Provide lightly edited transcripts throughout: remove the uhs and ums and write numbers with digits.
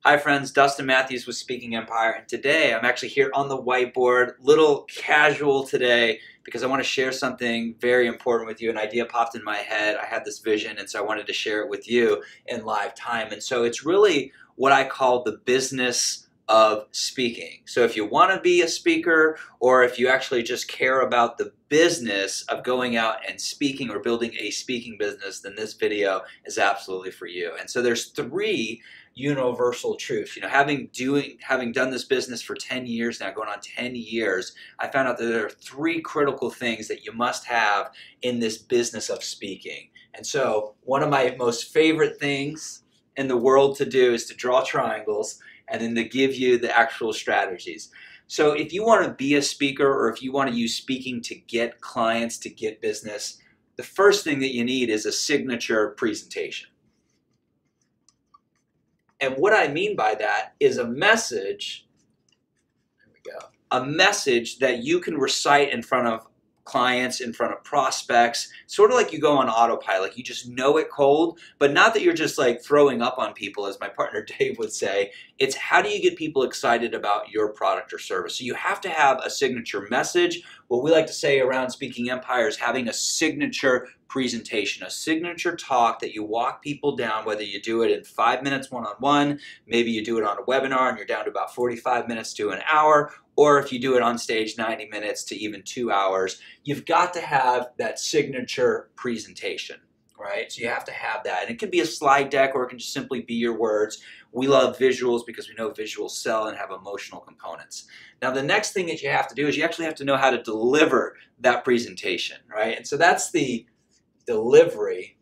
Hi friends, Dustin Matthews with Speaking Empire, and today I'm actually here on the whiteboard, little casual today, because I want to share something very important with you. An idea popped in my head, I had this vision, and so I wanted to share it with you in live time. And so it's really what I call the business of speaking. So if you want to be a speaker, or if you actually just care about the business of going out and speaking or building a speaking business, then this video is absolutely for you. And so there's three universal truths. You know, having done this business for 10 years now, going on 10 years, I found out that there are three critical things that you must have in this business of speaking. And so one of my most favorite things in the world to do is to draw triangles and then to give you the actual strategies. So if you want to be a speaker, or if you want to use speaking to get clients, to get business, the first thing that you need is a signature presentation. And what I mean by that is a message, there we go, a message that you can recite in front of clients, in front of prospects, sort of like you go on autopilot. You just know it cold, but not that you're just like throwing up on people, as my partner Dave would say. It's how do you get people excited about your product or service? So you have to have a signature message. What we like to say around Speaking Empire is having a signature presentation, a signature talk that you walk people down, whether you do it in 5 minutes one-on-one, maybe you do it on a webinar and you're down to about 45 minutes to an hour, or if you do it on stage 90 minutes to even 2 hours, you've got to have that signature presentation, right? So you have to have that. And it can be a slide deck, or it can just simply be your words. We love visuals because we know visuals sell and have emotional components. Now, the next thing that you have to do is you actually have to know how to deliver that presentation, right? And so that's the delivery.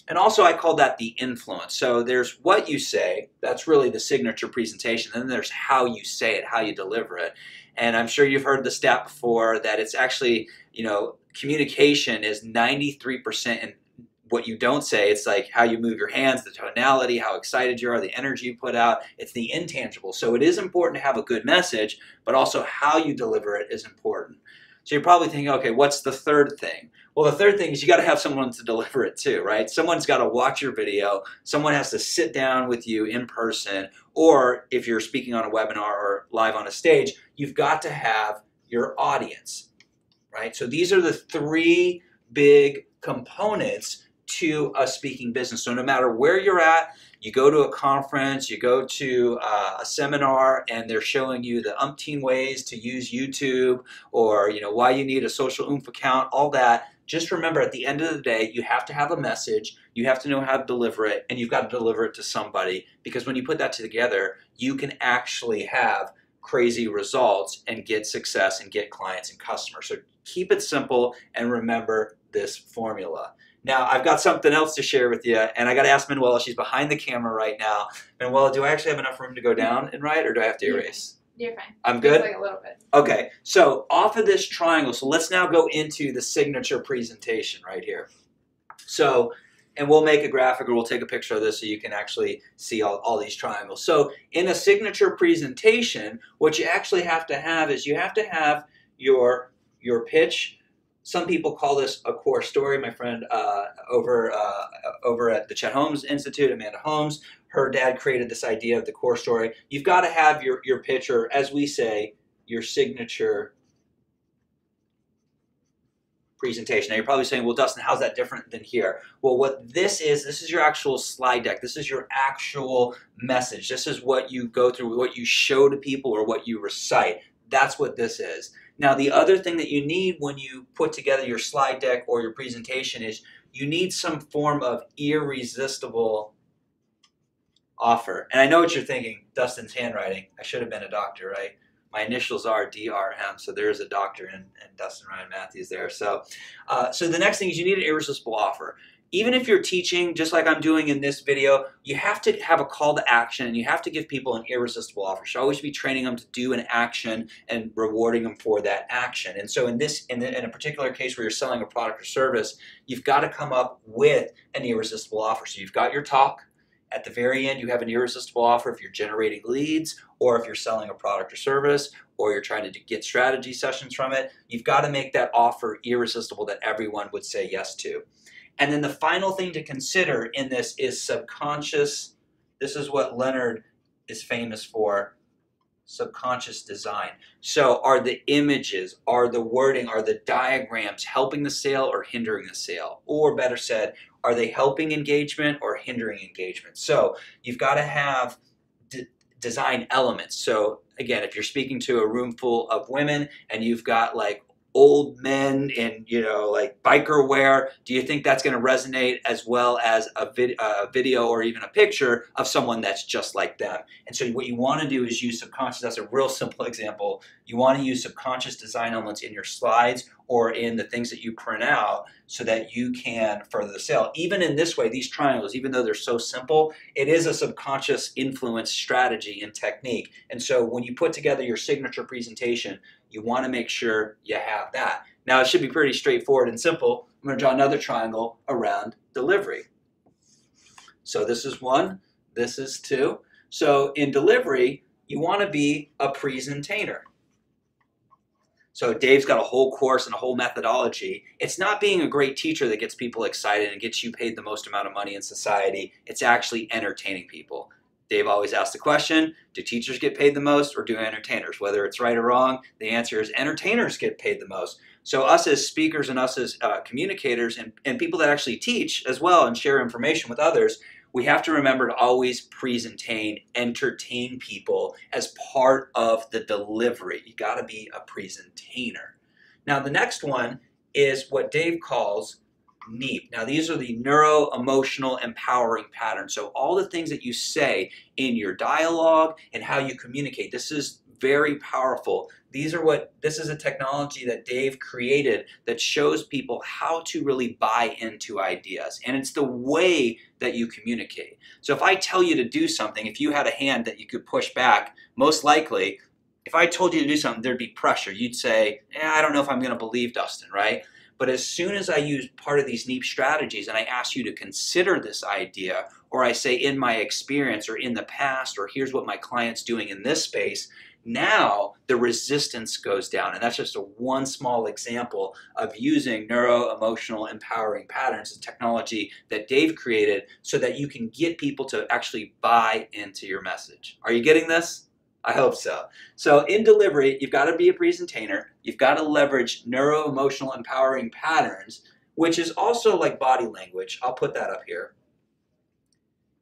And also I call that the influence. So there's what you say, that's really the signature presentation. And then there's how you say it, how you deliver it. And I'm sure you've heard the stat before that it's actually, you know, communication is 93% in what you don't say. It's like how you move your hands, the tonality, how excited you are, the energy you put out. It's the intangible. So it is important to have a good message, but also how you deliver it is important. So you're probably thinking, okay, what's the third thing? Well, the third thing is you got to have someone to deliver it to, right? Someone's got to watch your video. Someone has to sit down with you in person, or if you're speaking on a webinar or live on a stage, you've got to have your audience, right? So these are the three big components to a speaking business. So no matter where you're at, you go to a conference, you go to a seminar, and they're showing you the umpteen ways to use YouTube, or you know why you need a social oomph account, all that. Just remember, at the end of the day, you have to have a message, you have to know how to deliver it, and you've got to deliver it to somebody, because when you put that together, you can actually have crazy results and get success and get clients and customers. So keep it simple and remember this formula. Now, I've got something else to share with you, and I got to ask Manuela. She's behind the camera right now. Manuela, do I actually have enough room to go down and write, or do I have to erase? You're fine. I'm good? Just like a little bit. Okay, so off of this triangle, so let's now go into the signature presentation right here. So, and we'll make a graphic, or we'll take a picture of this so you can actually see all these triangles. So in a signature presentation, what you actually have to have is you have to have your pitch. Some people call this a core story. My friend over at the Chet Holmes Institute, Amanda Holmes, her dad created this idea of the core story. You've got to have your pitch, or as we say, your signature presentation. Now you're probably saying, well, Dustin, how's that different than here? Well, what this is your actual slide deck. This is your actual message. This is what you go through, what you show to people, or what you recite. That's what this is. Now, the other thing that you need when you put together your slide deck or your presentation is you need some form of irresistible offer. And I know what you're thinking, Dustin's handwriting. I should have been a doctor, right? My initials are DRM, so there's a doctor in Dustin Ryan Matthews there. So, so the next thing is you need an irresistible offer. Even if you're teaching, just like I'm doing in this video, you have to have a call to action, and you have to give people an irresistible offer. So always be training them to do an action and rewarding them for that action. And so in a particular case where you're selling a product or service, you've got to come up with an irresistible offer. So you've got your talk. At the very end, you have an irresistible offer if you're generating leads, or if you're selling a product or service, or you're trying to get strategy sessions from it. You've got to make that offer irresistible that everyone would say yes to. And then the final thing to consider in this is subconscious This is what Leonard is famous for, subconscious design. So are the images, are the wording, are the diagrams helping the sale or hindering the sale? Or better said, are they helping engagement or hindering engagement? So you've got to have design elements. So again, if you're speaking to a room full of women and you've got like old men in, like biker wear, do you think that's going to resonate as well as a video or even a picture of someone that's just like them? And so what you want to do is use subconscious. That's a real simple example. You want to use subconscious design elements in your slides or in the things that you print out so that you can further the sale. Even in this way, these triangles, even though they're so simple, it is a subconscious influence strategy and technique. And so when you put together your signature presentation, you want to make sure you have that. Now, it should be pretty straightforward and simple. I'm going to draw another triangle around delivery. So this is 1, this is 2. So in delivery, you want to be a presentator. So Dave's got a whole course and a whole methodology. It's not being a great teacher that gets people excited and gets you paid the most amount of money in society. It's actually entertaining people. Dave always asks the question, do teachers get paid the most or do entertainers? Whether it's right or wrong, the answer is entertainers get paid the most. So us as speakers and us as communicators and people that actually teach as well and share information with others, we have to remember to always entertain people as part of the delivery. You got to be a presentator. Now the next one is what Dave calls NEEP. Now these are the neuro-emotional empowering patterns. So all the things that you say in your dialogue and how you communicate, this is very powerful. This is a technology that Dave created that shows people how to really buy into ideas. And it's the way that you communicate. So if I tell you to do something, if you had a hand that you could push back, most likely, if I told you to do something, there'd be pressure. You'd say, I don't know if I'm going to believe Dustin, right? But as soon as I use part of these NEEP strategies and I ask you to consider this idea, or I say in my experience or in the past, or here's what my client's doing in this space, now the resistance goes down. And that's just one small example of using neuro-emotional empowering patterns, a technology that Dave created so that you can get people to actually buy into your message. Are you getting this? I hope so. So in delivery, you've got to be a presentator. You've got to leverage neuro-emotional empowering patterns, which is also like body language. I'll put that up here.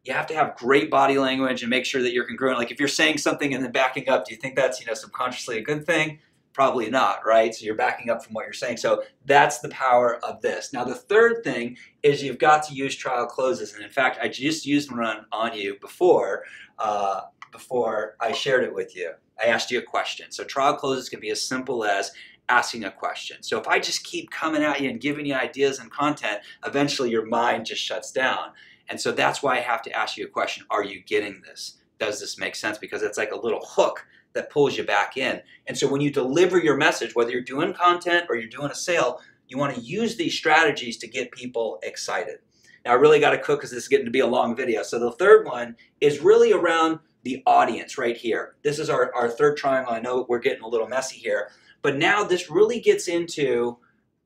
You have to have great body language and make sure that you're congruent. Like if you're saying something and then backing up, do you think that's subconsciously a good thing? Probably not, right? So you're backing up from what you're saying. So that's the power of this. Now the third thing is you've got to use trial closes. And in fact, I just used one on you before I shared it with you. I asked you a question. So trial closes can be as simple as asking a question. So if I just keep coming at you and giving you ideas and content, eventually your mind just shuts down. And so that's why I have to ask you a question. Are you getting this? Does this make sense? Because it's like a little hook that pulls you back in. And so when you deliver your message, whether you're doing content or you're doing a sale, you want to use these strategies to get people excited. Now I really got to cook because this is getting to be a long video. So the third one is really around the audience right here. This is our third triangle. I know we're getting a little messy here, but now this really gets into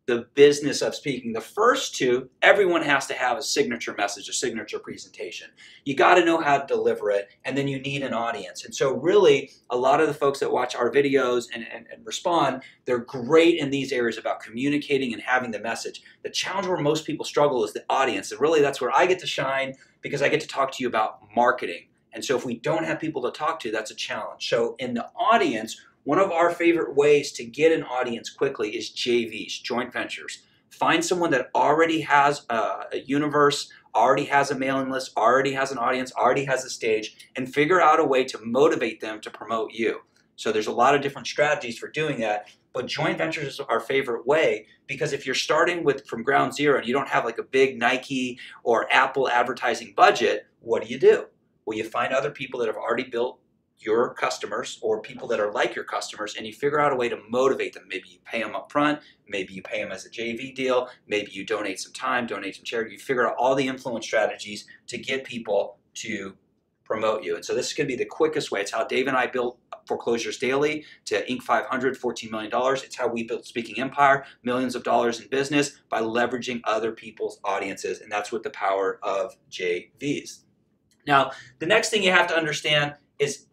the business of speaking. The first two, everyone has to have a signature message, a signature presentation. You got to know how to deliver it, and then you need an audience. And so really, a lot of the folks that watch our videos and respond, they're great in these areas about communicating and having the message. The challenge where most people struggle is the audience, and really that's where I get to shine because I get to talk to you about marketing. And so if we don't have people to talk to, that's a challenge. So in the audience, one of our favorite ways to get an audience quickly is JVs, joint ventures. Find someone that already has a universe, already has a mailing list, already has an audience, already has a stage, and figure out a way to motivate them to promote you. So there's a lot of different strategies for doing that, but joint ventures is our favorite way because if you're starting from ground zero and you don't have like a big Nike or Apple advertising budget, what do? Well, you find other people that have already built your customers or people that are like your customers, and you figure out a way to motivate them. Maybe you pay them up front, maybe you pay them as a JV deal, maybe you donate some time, donate some charity. You figure out all the influence strategies to get people to promote you. And so this is going to be the quickest way. It's how Dave and I built Foreclosures Daily to Inc. 500, $14 million. It's how we built Speaking Empire, millions of dollars in business by leveraging other people's audiences, and that's with the power of JVs. Now, the next thing you have to understand is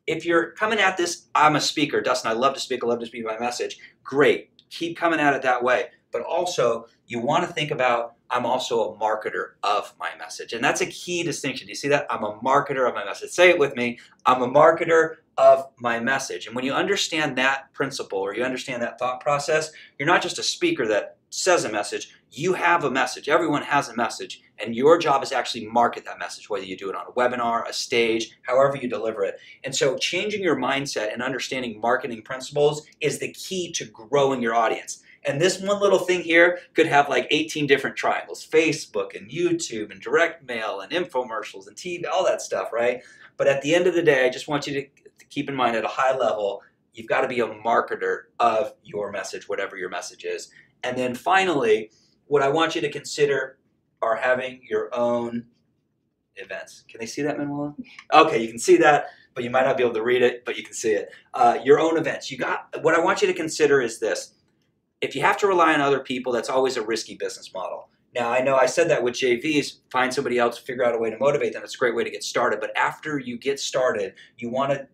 if you're coming at this, I'm a speaker, Dustin, I love to speak my message. Great, keep coming at it that way. But also, you want to think about, I'm also a marketer of my message. And that's a key distinction. Do you see that? I'm a marketer of my message. Say it with me. I'm a marketer of my message. And when you understand that principle, or you understand that thought process, you're not just a speaker that says a message, you have a message. Everyone has a message, and your job is to actually market that message, whether you do it on a webinar, a stage, however you deliver it. And so changing your mindset and understanding marketing principles is the key to growing your audience. And this one little thing here could have like 18 different triangles: Facebook and YouTube and direct mail and infomercials and TV, all that stuff, right? But at the end of the day, I just want you to keep in mind, at a high level, you've got to be a marketer of your message, whatever your message is. And then finally, what I want you to consider are having your own events. Can they see that, Manuela? Okay, you can see that, but you might not be able to read it, but you can see it. Your own events. What I want you to consider is this. If you have to rely on other people, that's always a risky business model. Now, I know I said that with JVs, find somebody else, figure out a way to motivate them. It's a great way to get started. But after you get started, you want to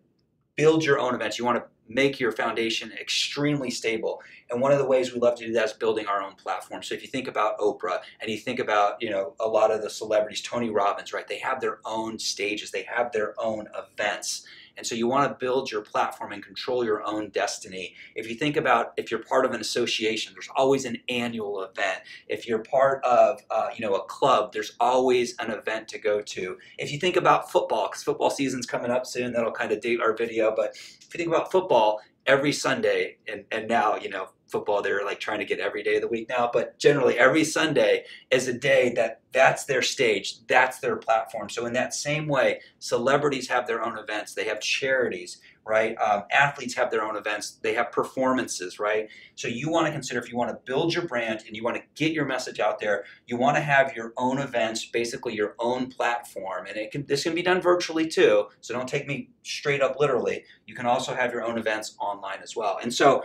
build your own events. You want to make your foundation extremely stable. And one of the ways we love to do that is building our own platform. So if you think about Oprah and you think about, a lot of the celebrities, Tony Robbins, right? They have their own stages. They have their own events. And so you want to build your platform and control your own destiny. If you think about, if you're part of an association, there's always an annual event. If you're part of, a club, there's always an event to go to. If you think about football, because football season's coming up soon, that'll kind of date our video. But if you think about football, every Sunday, and now, football, they're like trying to get every day of the week now, but generally every Sunday is a day that's their stage, that's their platform. So in that same way, celebrities have their own events, they have charities, right? Athletes have their own events, they have performances, right? So you want to consider, if you want to build your brand and you want to get your message out there, you want to have your own events, basically your own platform. And this can be done virtually too, so don't take me straight up literally. You can also have your own events online as well. And so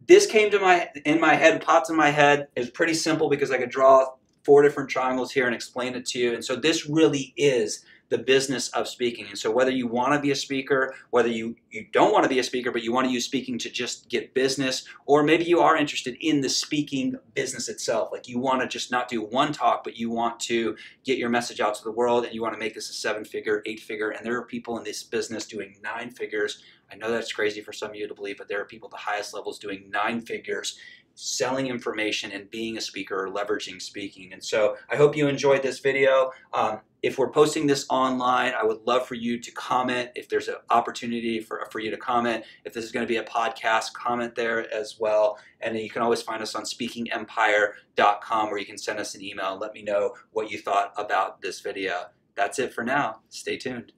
this came to in my head, popped in my head. It was pretty simple because I could draw 4 different triangles here and explain it to you. And so this really is the business of speaking. And so whether you want to be a speaker, whether you don't want to be a speaker, but you want to use speaking to just get business, or maybe you are interested in the speaking business itself. Like you want to just not do one talk, but you want to get your message out to the world and you want to make this a 7-figure, 8-figure, and there are people in this business doing 9 figures. I know that's crazy for some of you to believe, but there are people at the highest levels doing 9 figures, selling information and being a speaker or leveraging speaking. And so I hope you enjoyed this video. If we're posting this online, I would love for you to comment. If there's an opportunity for you to comment, if this is going to be a podcast, comment there as well. And you can always find us on SpeakingEmpire.com, where you can send us an email and let me know what you thought about this video. That's it for now. Stay tuned.